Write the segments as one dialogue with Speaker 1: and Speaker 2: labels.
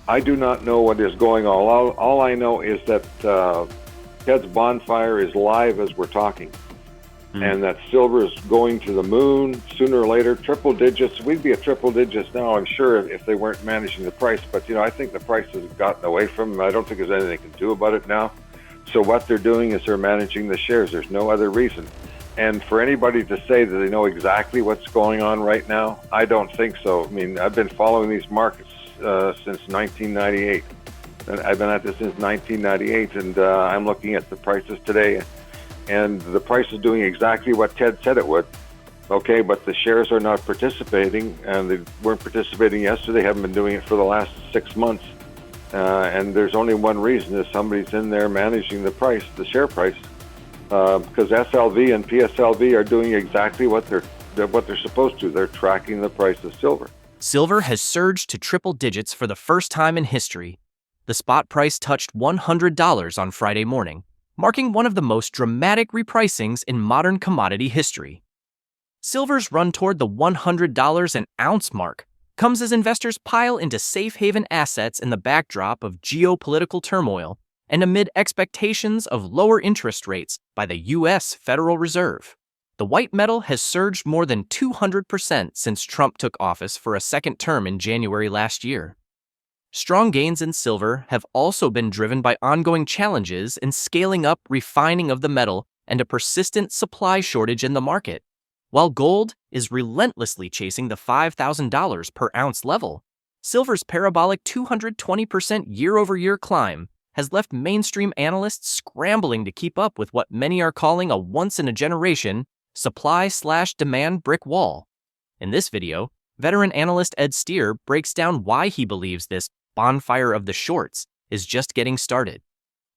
Speaker 1: I do not know what is going on. All I know is that Ted's bonfire is live as we're talking, and that silver is going to the moon sooner or later. Triple digits. We'd be at triple digits now, I'm sure, if they weren't managing the price. But I think the price has gotten away from them. I don't think there's anything they can do about it now. So what they're doing is they're managing the shares. There's no other reason. And for anybody to say that they know exactly what's going on right now, I don't think so. I mean, I've been following these markets since 1998. And I've been at this since 1998, and I'm looking at the prices today, and the price is doing exactly what Ted said it would. Okay, but the shares are not participating, and they weren't participating yesterday, haven't been doing it for the last 6 months. And there's only one reason, is somebody's in there managing the price, the share price. Because SLV and PSLV are doing exactly what they're supposed to. They're tracking the price of silver.
Speaker 2: Silver has surged to triple digits for the first time in history. The spot price touched $100 on Friday morning, marking one of the most dramatic repricings in modern commodity history. Silver's run toward the $100 an ounce mark comes as investors pile into safe haven assets in the backdrop of geopolitical turmoil and amid expectations of lower interest rates by the U.S. Federal Reserve. The white metal has surged more than 200% since Trump took office for a second term in January last year. Strong gains in silver have also been driven by ongoing challenges in scaling up refining of the metal and a persistent supply shortage in the market. While gold is relentlessly chasing the $5,000 per ounce level, silver's parabolic 220% year-over-year climb has left mainstream analysts scrambling to keep up with what many are calling a once-in-a-generation supply/demand brick wall. In this video, veteran analyst EdSteer breaks down why he believes this bonfire of the shorts is just getting started.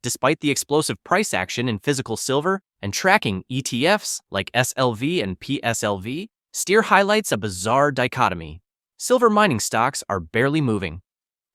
Speaker 2: Despite the explosive price action in physical silver and tracking ETFs like SLV and PSLV, Steer highlights a bizarre dichotomy. Silver mining stocks are barely moving.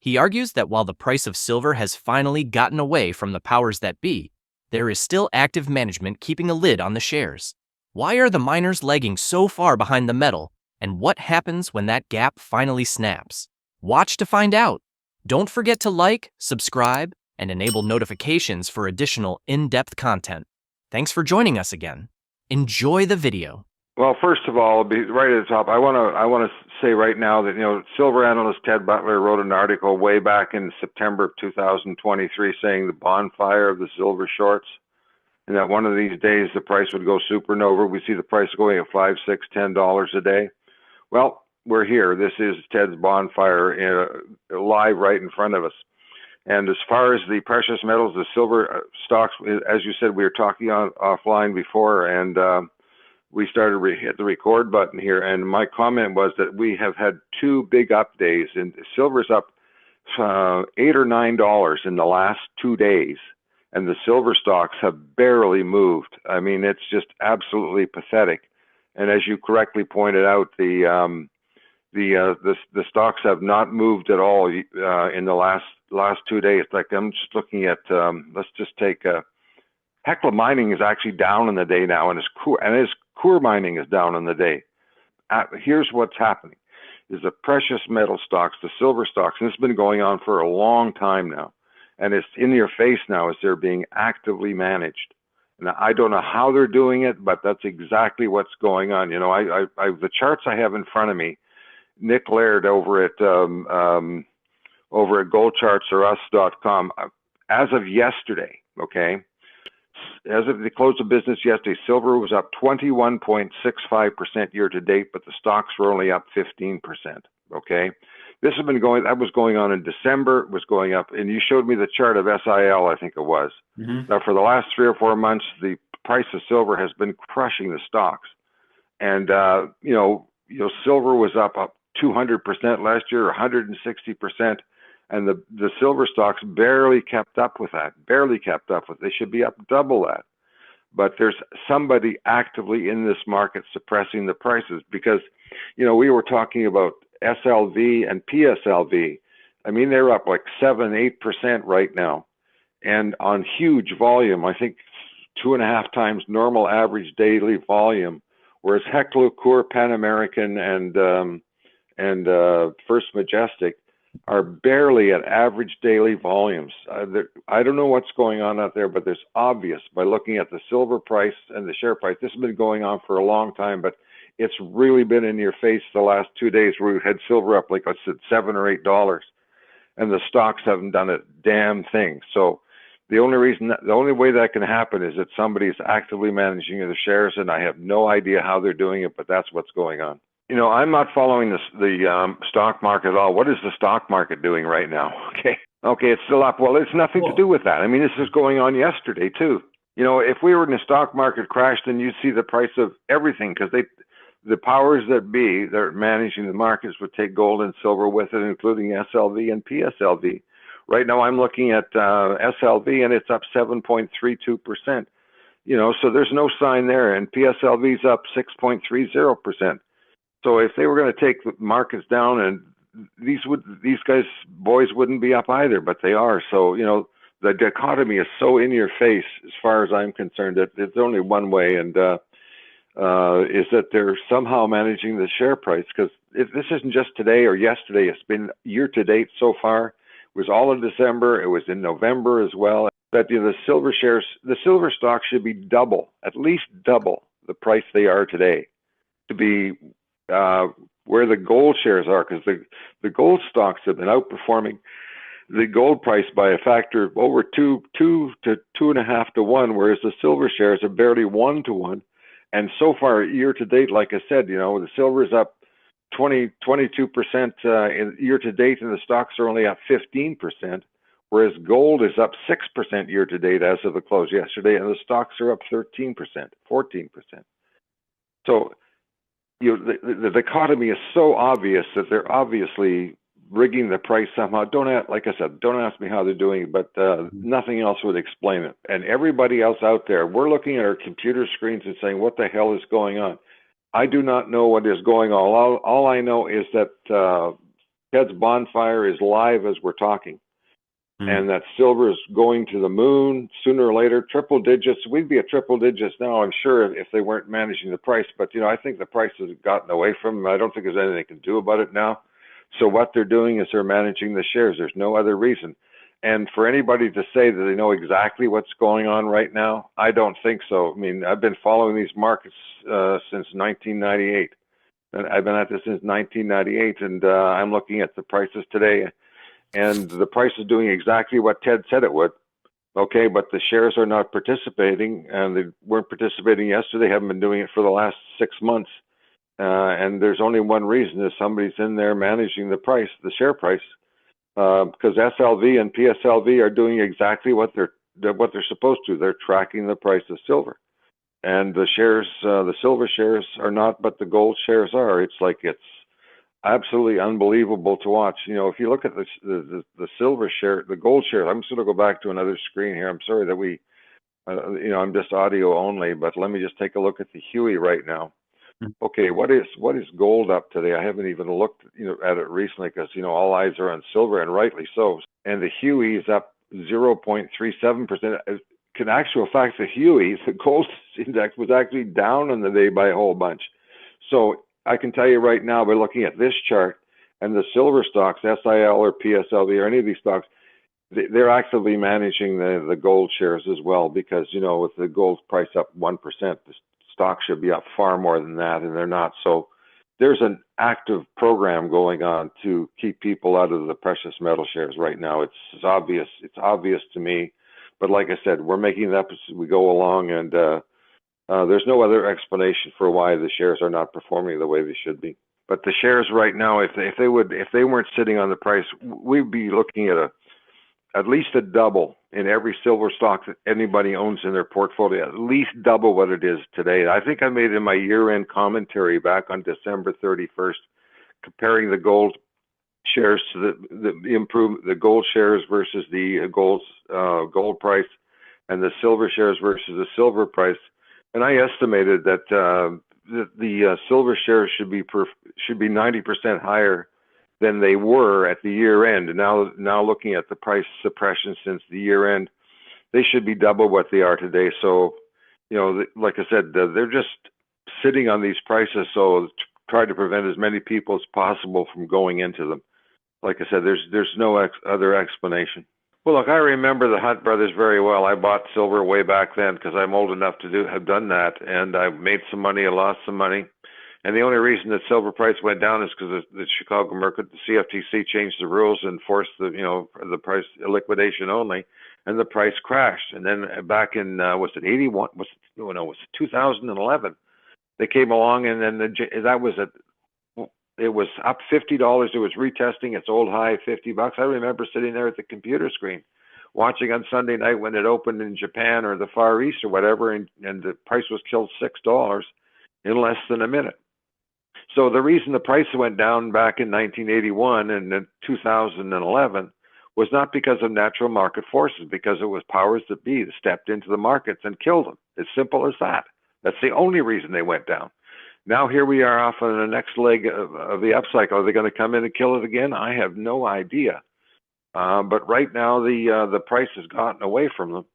Speaker 2: He argues that while the price of silver has finally gotten away from the powers that be, there is still active management keeping a lid on the shares. Why are the miners lagging so far behind the metal, and what happens when that gap finally snaps? Watch to find out. Don't forget to like, subscribe, and enable notifications for additional in-depth content. Thanks for joining us again. Enjoy the video.
Speaker 1: Well, first of all, be right at the top. I want to say right now that silver analyst Ted Butler wrote an article way back in September of 2023 saying the bonfire of the silver shorts, and that one of these days the price would go supernova. We see the price going at $5, $6, $10 a day. Well, we're here. This is Ted's bonfire live right in front of us. And as far as the precious metals, the silver stocks, as you said, we were talking offline before, and we started hit the record button here, and my comment was that we have had two big up days, and silver's up $8 or $9 in the last 2 days, and the silver stocks have barely moved. I mean, it's just absolutely pathetic. And as you correctly pointed out, the stocks have not moved at all in the last 2 days. Like, I'm just looking at let's just take Hecla Mining is actually down in the day now, and his Coeur Mining is down in the day. Here's what's happening: is the precious metal stocks, the silver stocks, and this has been going on for a long time now, and it's in your face now as they're being actively managed. And I don't know how they're doing it, but that's exactly what's going on. The charts I have in front of me, Nick Laird over at goldchartsorus.com, as of yesterday, okay, as of the close of business yesterday, silver was up 21.65% year to date, but the stocks were only up 15%. Okay, this has been going. That was going on in December. It was going up, and you showed me the chart of SIL. I think it was. Now, for the last 3 or 4 months, the price of silver has been crushing the stocks, and silver was up 200% last year, 160%. And the silver stocks barely kept up with that, They should be up double that. But there's somebody actively in this market suppressing the prices because, we were talking about SLV and PSLV. I mean, they're up like 7-8% right now. And on huge volume, I think 2.5 times normal average daily volume, whereas Hecla, Coeur, Pan American, and First Majestic, are barely at average daily volumes. I don't know what's going on out there, but there's obvious by looking at the silver price and the share price. This has been going on for a long time, but it's really been in your face the last 2 days where we've had silver up, like I said, $7 or $8, and the stocks haven't done a damn thing. So the only way that can happen is that somebody's actively managing the shares, and I have no idea how they're doing it, but that's what's going on. I'm not following the stock market at all. What is the stock market doing right now? Okay, it's still up. Well, it's nothing to do with that. I mean, this is going on yesterday too. If we were in a stock market crash, then you'd see the price of everything, because the powers that be that are managing the markets would take gold and silver with it, including SLV and PSLV. Right now, I'm looking at SLV, and it's up 7.32%. So there's no sign there, and PSLV's up 6.30%. So if they were going to take the markets down, and these boys wouldn't be up either, but they are. So the dichotomy is so in your face, as far as I'm concerned, that it's only one way, and is that they're somehow managing the share price, because this isn't just today or yesterday. It's been year to date so far. It was all in December. It was in November as well. That the silver shares, the silver stocks should be at least double the price they are today, to be where the gold shares are, because the gold stocks have been outperforming the gold price by a factor of over 2 to 2.5 to 1, whereas the silver shares are barely 1 to 1. And so far, year to date, like I said, the silver is up 22% in year to date, and the stocks are only up 15%, whereas gold is up 6% year to date as of the close yesterday, and the stocks are up 13%, 14%. So the dichotomy is so obvious that they're obviously rigging the price somehow. Like I said, don't ask me how they're doing it, but nothing else would explain it. And everybody else out there, we're looking at our computer screens and saying, what the hell is going on? I do not know what is going on. All I know is that Ted's bonfire is live as we're talking. And that silver is going to the moon sooner or later. Triple digits. We'd be at triple digits now, I'm sure, if they weren't managing the price. But, I think the price has gotten away from them. I don't think there's anything they can do about it now. So what they're doing is they're managing the shares. There's no other reason. And for anybody to say that they know exactly what's going on right now, I don't think so. I mean, I've been following these markets since 1998. And I've been at this since 1998, and I'm looking at the prices today. And the price is doing exactly what Ted said it would. Okay, but the shares are not participating, and they weren't participating yesterday. They haven't been doing it for the last 6 months. And there's only one reason, is somebody's in there managing the price, the share price, because SLV and PSLV are doing exactly what they're supposed to. They're tracking the price of silver, and the shares, the silver shares are not, but the gold shares are. It's absolutely unbelievable to watch. If you look at the silver share, the gold share. I'm just going to go back to another screen here. I'm sorry that I'm just audio only, but let me just take a look at the Huey right now. Okay, what is gold up today? I haven't even looked at it recently, because all eyes are on silver, and rightly so. And the Huey is up 0.37%. In actual fact, the Huey, the gold index, was actually down on the day by a whole bunch. So I can tell you right now, by looking at this chart and the silver stocks, SIL or PSLV or any of these stocks, they're actively managing the gold shares as well, because with the gold price up 1%, the stock should be up far more than that, and they're not. So there's an active program going on to keep people out of the precious metal shares right now. It's obvious. It's obvious to me, but like I said, we're making it up as we go along, and there's no other explanation for why the shares are not performing the way they should be. But the shares right now, if they weren't sitting on the price, we'd be looking at least a double in every silver stock that anybody owns in their portfolio, at least double what it is today. I think I made in my year-end commentary back on December 31st, comparing the gold shares to the gold shares versus the gold price, and the silver shares versus the silver price. And I estimated that the silver shares should be 90% higher than they were at the year end. And now looking at the price suppression since the year end, they should be double what they are today. So, like I said, they're just sitting on these prices, so try to prevent as many people as possible from going into them. Like I said, there's no other explanation. Well, look, I remember the Hunt brothers very well. I bought silver way back then because I'm old enough to have done that, and I made some money, I lost some money, and the only reason that silver price went down is because the Chicago Mercury, the CFTC changed the rules and forced the price liquidation only, and the price crashed. And then back in was it 81? Was it 2011? They came along, and then it was up $50. It was retesting its old high, $50. I remember sitting there at the computer screen, watching on Sunday night when it opened in Japan or the Far East or whatever, and the price was killed $6 in less than a minute. So the reason the price went down back in 1981 and in 2011 was not because of natural market forces, because it was powers that be that stepped into the markets and killed them. As simple as that. That's the only reason they went down. Now here we are off on the next leg of the upcycle. Are they going to come in and kill it again? I have no idea. But right now the price has gotten away from them.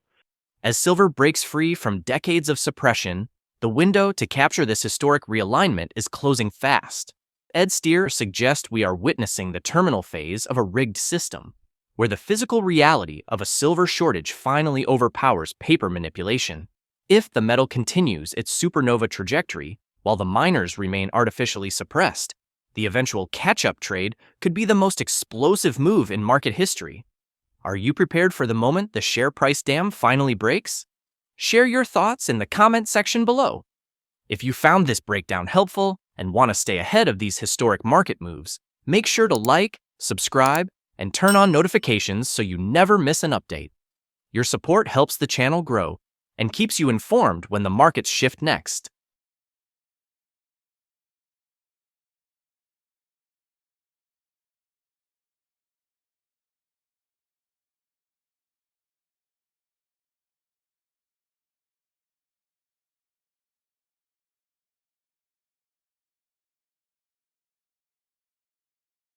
Speaker 2: As silver breaks free from decades of suppression, the window to capture this historic realignment is closing fast. EdSteer suggests we are witnessing the terminal phase of a rigged system, where the physical reality of a silver shortage finally overpowers paper manipulation. If the metal continues its supernova trajectory, while the miners remain artificially suppressed, the eventual catch-up trade could be the most explosive move in market history. Are you prepared for the moment the share price dam finally breaks? Share your thoughts in the comment section below. If you found this breakdown helpful and want to stay ahead of these historic market moves, make sure to like, subscribe, and turn on notifications so you never miss an update. Your support helps the channel grow and keeps you informed when the markets shift next.